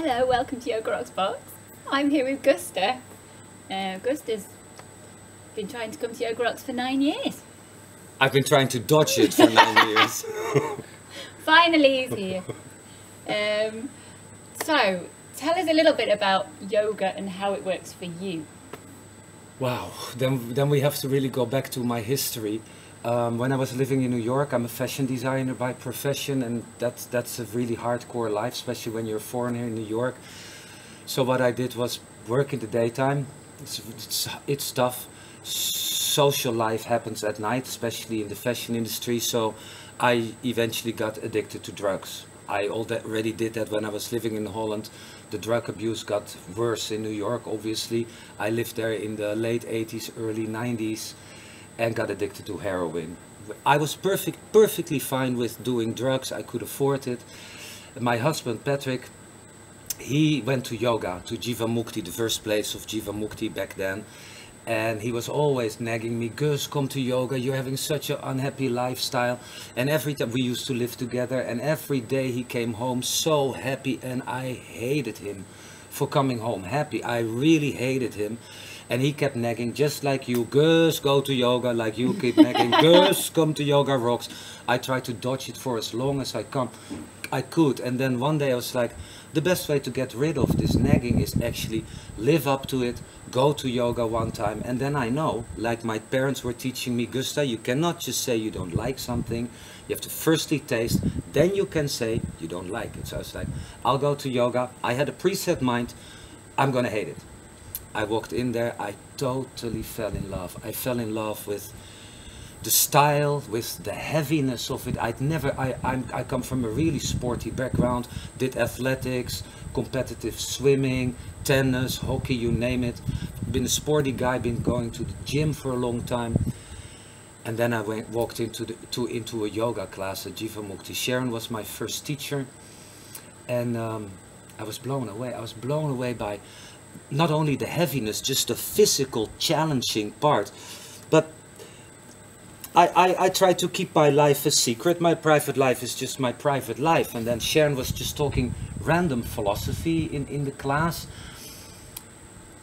Hello, welcome to Yoga Rocks Box. I'm here with Gösta. Gösta's been trying to come to Yoga Rocks for 9 years. I've been trying to dodge it for 9 years. Finally he's here. So, tell us a little bit about yoga and how it works for you. Wow, then we have to really go back to my history. When I was living in New York, I'm a fashion designer by profession, and that's a really hardcore life, especially when you're a foreigner in New York. So what I did was work in the daytime. It's tough. Social life happens at night, especially in the fashion industry. So I eventually got addicted to drugs. I already did that when I was living in Holland. The drug abuse got worse in New York, obviously. I lived there in the late 80s, early 90s, and got addicted to heroin. I was perfectly fine with doing drugs. I could afford it. My husband, Patrick, he went to yoga, to Jivamukti, the first place of Jivamukti back then. And he was always nagging me, Gus, come to yoga, you're having such an unhappy lifestyle. And every time we used to live together, and every day he came home so happy, and I hated him for coming home happy. I really hated him. And he kept nagging, just like you, Gus, go to yoga, like you keep nagging, Gus, come to Yoga Rocks. I tried to dodge it for as long as I could. And then one day I was like, the best way to get rid of this nagging is actually live up to it, go to yoga one time. And then I know, like my parents were teaching me, Gösta, you cannot just say you don't like something. You have to firstly taste, then you can say you don't like it. So I was like, I'll go to yoga. I had a preset mind, I'm gonna hate it. I walked in there, I totally fell in love. I fell in love with the style, with the heaviness of it. I come from a really sporty background, did athletics, competitive swimming, tennis, hockey, you name it. Been a sporty guy, been going to the gym for a long time. And then I walked into a yoga class at Jivamukti. Sharon was my first teacher, and I was blown away. I was blown away by not only the heaviness, just the physical challenging part, but I try to keep my life a secret. My private life is just my private life. And then Sharon was just talking random philosophy in the class,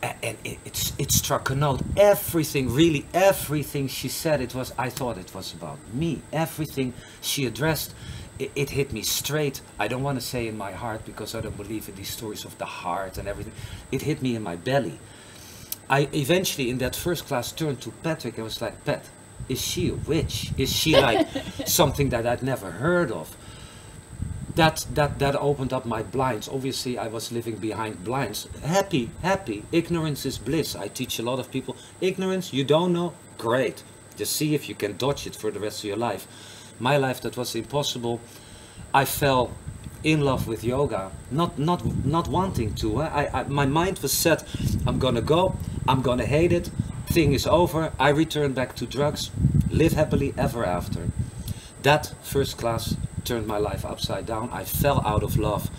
and it struck a note. Everything, really everything she said, I thought it was about me. Everything she addressed, it hit me straight. I don't want to say in my heart, because I don't believe in these stories of the heart and everything. It hit me in my belly. I eventually, in that first class, turned to Patrick and was like, Pat, is she a witch? Is she like something that I'd never heard of? That opened up my blinds. Obviously, I was living behind blinds. Happy. Ignorance is bliss. I teach a lot of people. Ignorance, you don't know? Great. Just see if you can dodge it for the rest of your life. My life, that was impossible. I fell in love with yoga, not wanting to. My mind was set, I'm gonna go, I'm gonna hate it, thing is over. I returned back to drugs, live happily ever after. That first class turned my life upside down. I fell out of love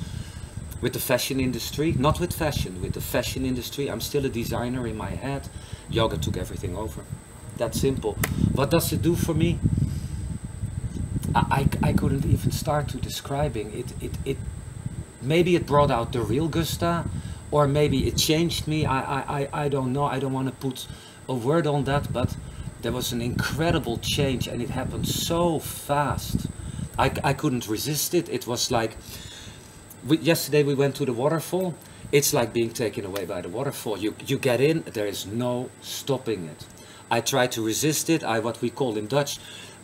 with the fashion industry, not with fashion, with the fashion industry. I'm still a designer in my head. Yoga took everything over. That simple. What does it do for me? I couldn't even start to describing it. Maybe it brought out the real Gösta, or maybe it changed me. I don't know. I don't want to put a word on that, but there was an incredible change, and it happened so fast. I couldn't resist it. It was like, yesterday we went to the waterfall. It's like being taken away by the waterfall. You get in, there is no stopping it. I tried to resist it. What we call in Dutch,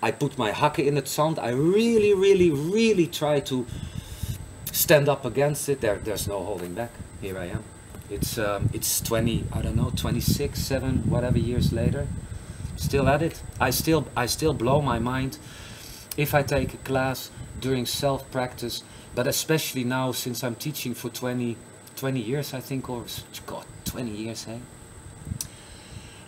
I put my hakken in het zand. I really try to stand up against it. There's no holding back. Here I am. It's 20, I don't know, 26, 7, whatever years later. Still at it. I still blow my mind if I take a class during self-practice, but especially now, since I'm teaching for 20 years, I think, or God, 20 years, hey?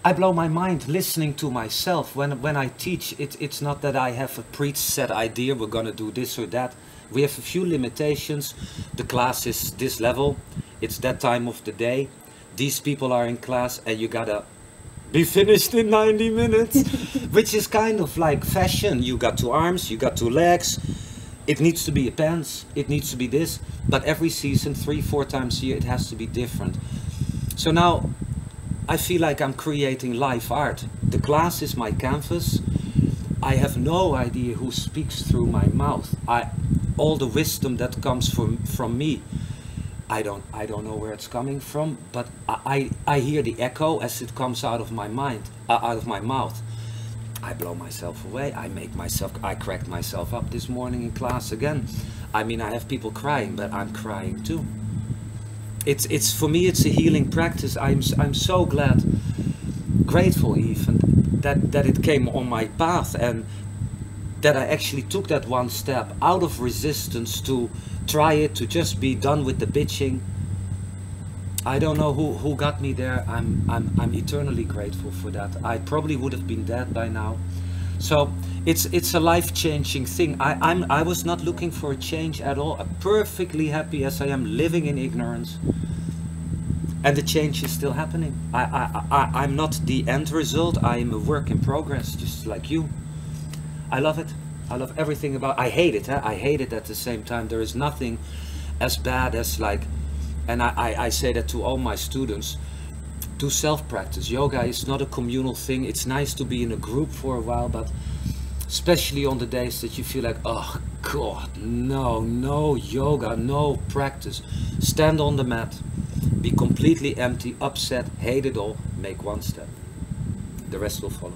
I blow my mind listening to myself. When I teach, it's not that I have a preset idea, we're gonna do this or that. We have a few limitations. The class is this level, it's that time of the day. These people are in class, and you gotta be finished in 90 minutes, which is kind of like fashion. You got 2 arms, you got 2 legs, It needs to be a pants, it needs to be this, but every season, 3-4 times a year, it has to be different. So now I feel like I'm creating live art. The glass is my canvas. I have no idea who speaks through my mouth. All the wisdom that comes from me, I don't know where it's coming from, but I hear the echo as it comes out of my mind, out of my mouth. I blow myself away. I cracked myself up this morning in class again. I mean, I have people crying, but I'm crying too. It's for me, it's a healing practice. I'm so glad, grateful even, that it came on my path, and that I actually took that one step out of resistance to try it, to just be done with the bitching. I don't know who got me there. I'm eternally grateful for that. I probably would have been dead by now. So it's a life-changing thing. I was not looking for a change at all. I'm perfectly happy as I am, living in ignorance. And the change is still happening. I'm not the end result. I am a work in progress, just like you. I love it. I love everything about it. I hate it. I hate it at the same time. There is nothing as bad as like, and I say that to all my students, do self-practice. Yoga is not a communal thing. It's nice to be in a group for a while, but especially on the days that you feel like, oh God, no yoga, no practice. Stand on the mat, be completely empty, upset, hate it all, make one step. The rest will follow.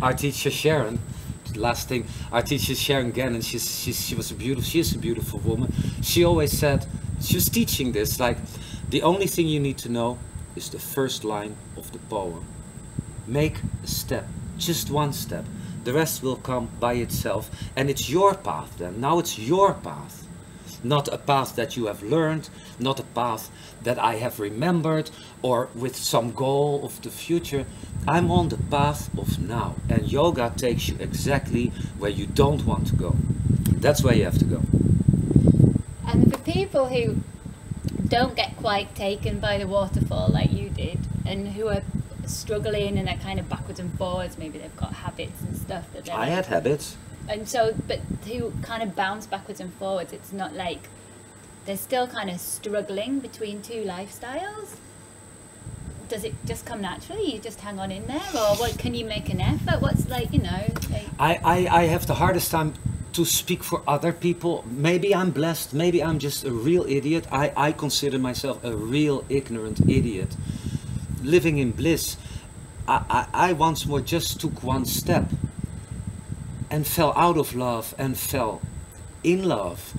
Our teacher Sharon, last thing, our teacher Sharon again, and she is a beautiful woman. She always said, she was teaching this, like, the only thing you need to know is the first line of the poem. Make a step, just one step. The rest will come by itself, and it's your path then. Now it's your path. Not a path that you have learned, not a path that I have remembered, or with some goal of the future. I'm on the path of now, and yoga takes you exactly where you don't want to go. That's where you have to go. And for people who don't get quite taken by the waterfall like you did, and who are struggling and they're kind of backwards and forwards, maybe they've got habits and stuff that I had habits. And so, but who kind of bounce backwards and forwards, it's not like they're still kind of struggling between two lifestyles. Does it just come naturally? You just hang on in there, or what? Can you make an effort? What's like, you know? Like... I have the hardest time to speak for other people. Maybe I'm blessed. Maybe I'm just a real idiot. I consider myself a real ignorant idiot, living in bliss. I once more just took one step and fell out of love and fell in love.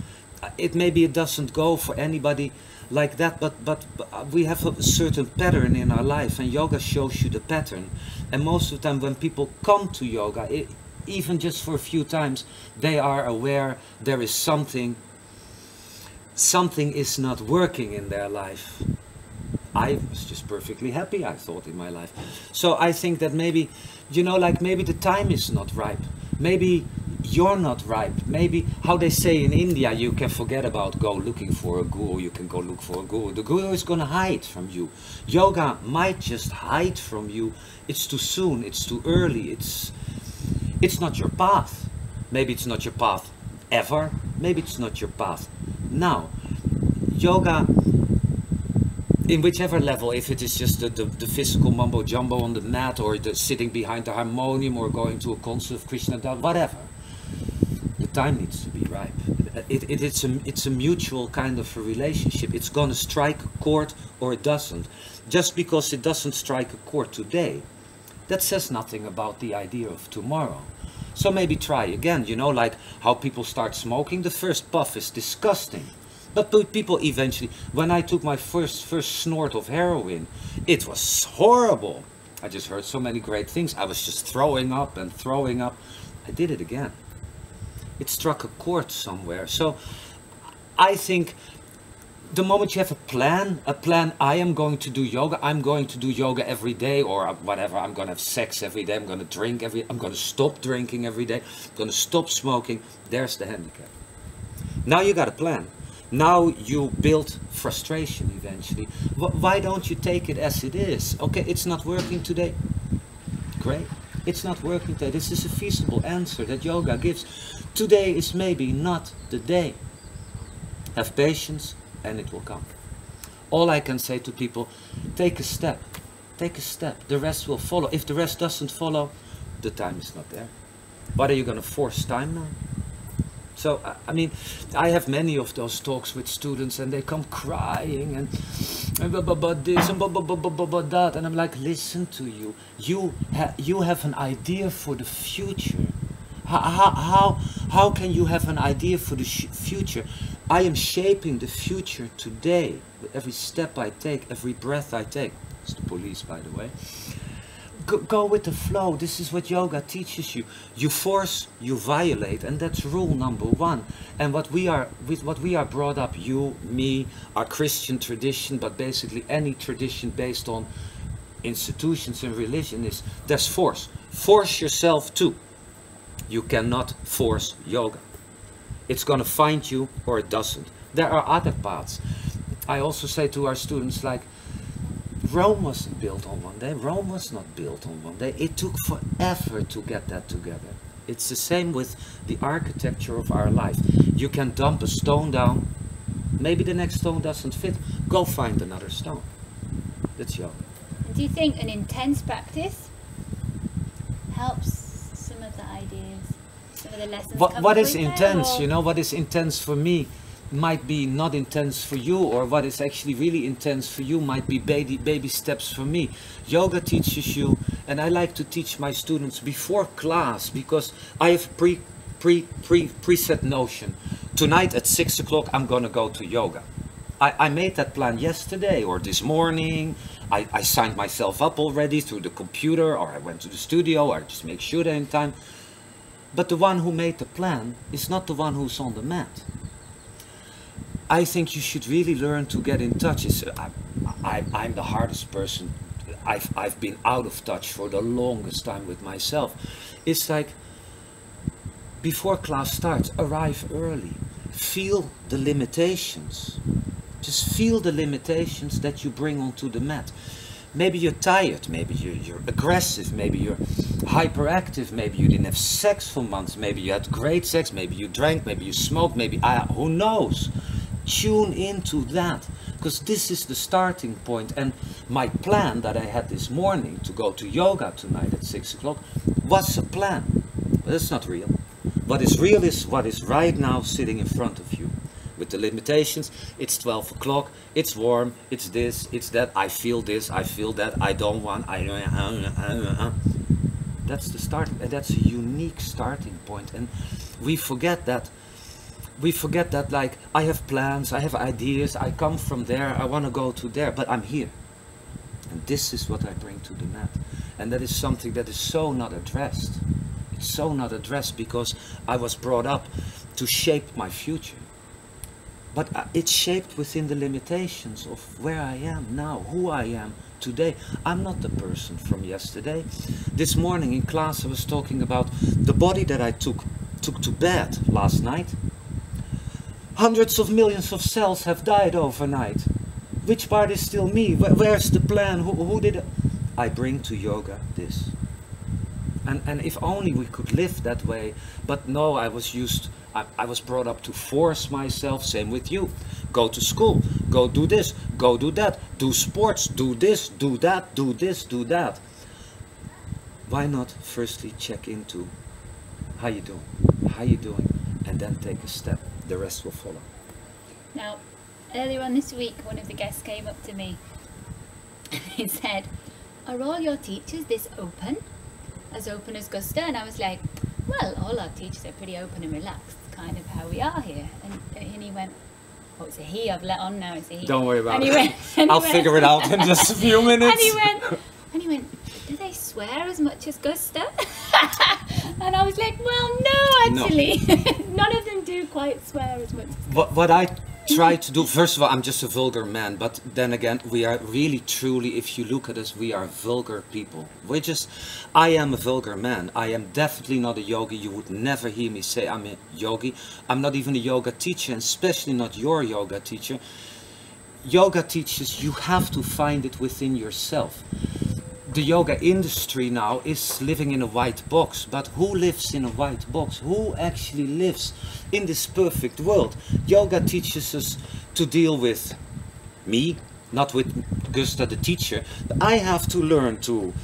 Maybe it doesn't go for anybody like that, but we have a certain pattern in our life, and yoga shows you the pattern. And most of the time when people come to yoga, even just for a few times, they are aware there is something is not working in their life. I was just perfectly happy, I thought, in my life. So I think that maybe, you know, like maybe the time is not ripe. Maybe you're not ripe. Maybe, how they say in India, you can forget about go looking for a guru, you can go look for a guru. The guru is going to hide from you. Yoga might just hide from you. It's too soon, it's too early, it's not your path. Maybe it's not your path ever. Maybe it's not your path now. Yoga, in whichever level, if it is just the physical mumbo jumbo on the mat, or the sitting behind the harmonium, or going to a concert of Krishna, whatever, the time needs to be ripe. It's a mutual kind of a relationship. It's going to strike a chord or it doesn't. Just because it doesn't strike a chord today, that says nothing about the idea of tomorrow. So maybe try again, you know, like how people start smoking. The first puff is disgusting. But people eventually, when I took my first snort of heroin, it was horrible. I just heard so many great things. I was just throwing up and throwing up. I did it again. It struck a chord somewhere. So I think the moment you have a plan, I am going to do yoga, I'm going to do yoga every day, or whatever, I'm going to have sex every day, I'm going to drink I'm going to stop drinking every day, I'm going to stop smoking. There's the handicap. Now you got a plan. Now you build frustration eventually. Why don't you take it as it is? Okay, it's not working today. Great. It's not working today. This is a feasible answer that yoga gives. Today is maybe not the day. Have patience and it will come. All I can say to people, take a step. Take a step. The rest will follow. If the rest doesn't follow, the time is not there. What are you going to force time now? So, I mean, I have many of those talks with students and they come crying and but this and but that. And I'm like, listen to you. You have an idea for the future. How can you have an idea for the future? I am shaping the future today. With every step I take, every breath I take. It's the police, by the way. Go with the flow. This is what yoga teaches you. You force, you violate, and that's rule number one. And what we are brought up, you, me, our Christian tradition, but basically any tradition based on institutions and religion is there's force. Force yourself too. You cannot force yoga. It's going to find you or it doesn't. There are other paths. I also say to our students, like, Rome wasn't built on one day. Rome was not built on one day. It took forever to get that together. It's the same with the architecture of our life. You can dump a stone down. Maybe the next stone doesn't fit. Go find another stone. That's yoga. Do you think an intense practice helps some of the ideas, some of the lessons? What is intense? You know, what is intense for me might be not intense for you, or what is actually really intense for you might be baby steps for me. Yoga teaches you, and I like to teach my students before class, because I have preset notion. Tonight at 6 o'clock I'm gonna go to yoga. I made that plan yesterday or this morning. I signed myself up already through the computer, or I went to the studio, or I just make sure they're in time. But the one who made the plan is not the one who's on the mat. I think you should really learn to get in touch. I'm the hardest person. I've been out of touch for the longest time with myself. It's like, before class starts, arrive early. Feel the limitations. Just feel the limitations that you bring onto the mat. Maybe you're tired, maybe you're aggressive, maybe you're hyperactive, maybe you didn't have sex for months, maybe you had great sex, maybe you drank, maybe you smoked, maybe, who knows? Tune into that, because this is the starting point. And my plan that I had this morning to go to yoga tonight at 6 o'clock was a plan, but it's not real. What is real is what is right now sitting in front of you. With the limitations, it's 12 o'clock, it's warm, it's this, it's that, I feel this, I feel that, I don't want, That's the start, and that's a unique starting point. And we forget that. We forget that, like, I have plans, I have ideas, I come from there, I want to go to there, but I'm here. And this is what I bring to the mat. And that is something that is so not addressed. It's so not addressed because I was brought up to shape my future. But it's shaped within the limitations of where I am now, who I am today. I'm not the person from yesterday. This morning in class I was talking about the body that I took to bed last night. Hundreds of millions of cells have died overnight. Which part is still me? Where's the plan? Who did it? I bring to yoga this. And if only we could live that way. But no, I was brought up to force myself. Same with you. Go to school, go do this, go do that, do sports, do this, do that, do this, do that. Why not firstly check into how you doing, and then take a step. The rest will follow. Now, earlier on this week, one of the guests came up to me and he said, "Are all your teachers this open as Gösta?" And I was like, "Well, all our teachers are pretty open and relaxed, kind of how we are here." And he went, "Oh, it's a he. I've let on now. It's a he." Don't worry about and it. I'll figure it out in just a few minutes. And he went, "Do they swear as much as Gösta?" And I was like, "Well, no, actually, no. None of them do quite swear as much." What I try to do, first of all, I'm just a vulgar man, but then again, we are really, truly, if you look at us, we are vulgar people. I am a vulgar man. I am definitely not a yogi. You would never hear me say I'm a yogi. I'm not even a yoga teacher, and especially not your yoga teacher. Yoga teachers, you have to find it within yourself. the yoga industry now is living in a white box. But who lives in a white box? Who actually lives in this perfect world? Yoga teaches us to deal with me, not with Gösta the teacher. I have to learn to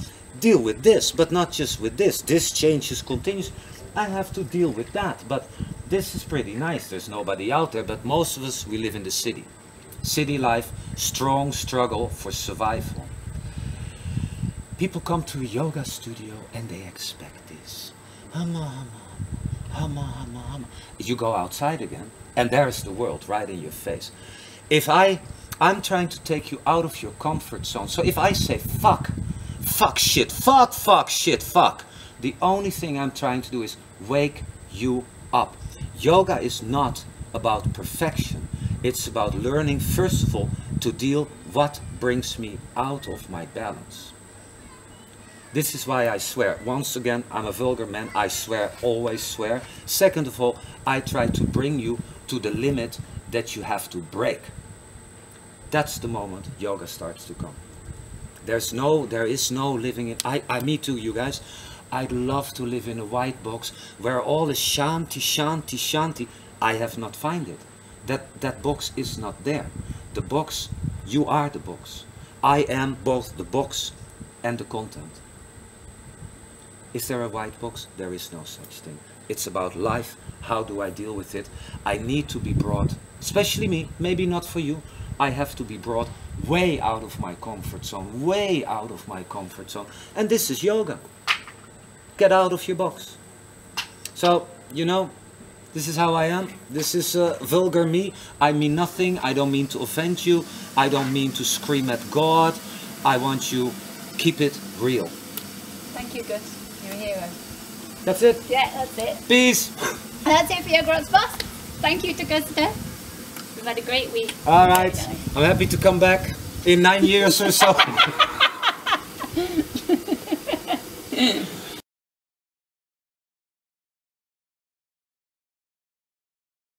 deal with this, but not just with this. This changes continues. I have to deal with that. But this is pretty nice. There's nobody out there, but most of us, we live in the city. City life, strong struggle for survival. People come to a yoga studio and they expect this. Hama, hama, hama, hama, hama. You go outside again and there's the world right in your face. If I'm trying to take you out of your comfort zone. So if I say fuck, fuck shit, fuck shit, fuck. The only thing I'm trying to do is wake you up. Yoga is not about perfection. It's about learning, first of all, to deal what brings me out of my balance. This is why I swear. Once again, I'm a vulgar man. I swear, always swear. Second of all, I try to bring you to the limit that you have to break. That's the moment yoga starts to come. There is no living in, me too, you guys. I'd love to live in a white box where all is shanti, shanti, shanti. I have not found it. That box is not there. The box, you are the box. I am both the box and the content. Is there a white box? There is no such thing. It's about life. How do I deal with it? I need to be brought, especially me, maybe not for you, I have to be brought way out of my comfort zone, way out of my comfort zone. And this is yoga. Get out of your box. So, you know, this is how I am. This is vulgar me. I mean nothing. I don't mean to offend you. I don't mean to scream at God. I want you, keep it real. Thank you, Gus. You're a hero. That's it. Yeah, that's it. Peace. That's it for your Gross Boss. Thank you to Gösta. We've had a great week. All right. I'm happy to come back in 9 years or so.